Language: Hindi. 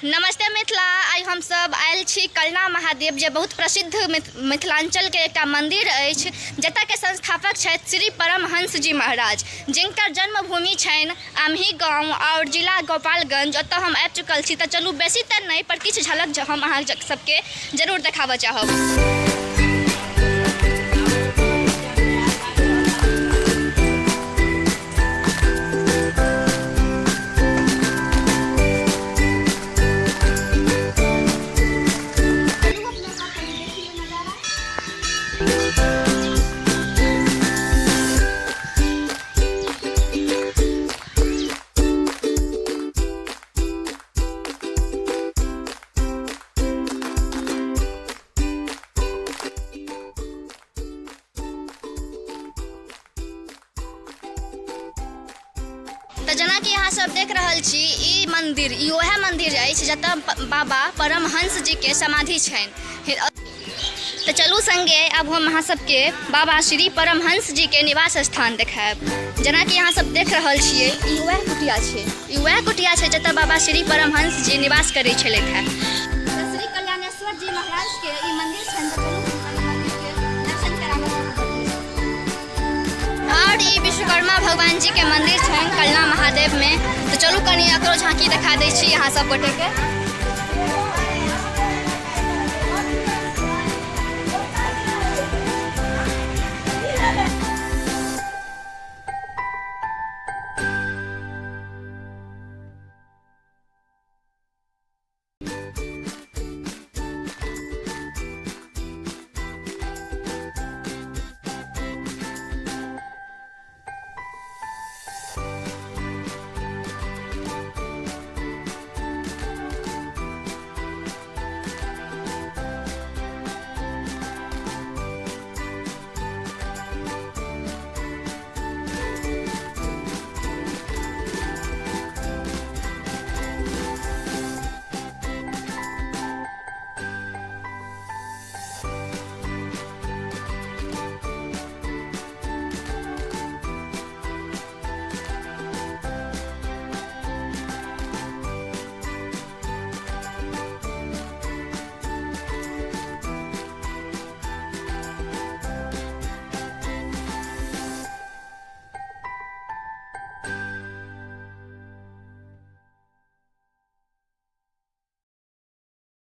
नमस्ते मिथिला। आई हम सब आयल छी कलना महादेव, जे बहुत प्रसिद्ध मिथिलांचल के एक मंदिर अछि, जतऽ के संस्थापक छथि श्री परमहंस जी महाराज, जिनकर जन्मभूमि छनि आम्ही गाँव और जिला गोपालगंज। ओतऽ हम आबि चुकल छी, तऽ चलू बेसी तऽ नहीं पर किछु झलक हम अहाँ सबके जरूर देखाबऽ चाहब। तो जना कि यहाँ सब देख रहल छी, ई मंदिर वह मंदिर अछि जतऽ बाबा परमहंस जी के समाधि छनि। तो चलू संगे अब हम अहाँ सबके बाबा श्री परमहंस जी के निवास स्थान देखायब। जना कि यहाँ सब देख रहल छियै, ई वह कुटिया छै जतऽ बाबा श्री परमहंस जी निवास करै छलथि हैं। श्री कल्याणेश्वर जी महाराज के ई मंदिर छनि, और ई विश्वकर्मा भगवान जी के मंदिर छनि कलना महादेव में। तो चलू कनी एकरो झांकी दिखा दै छी यहाँ सब गोटे के।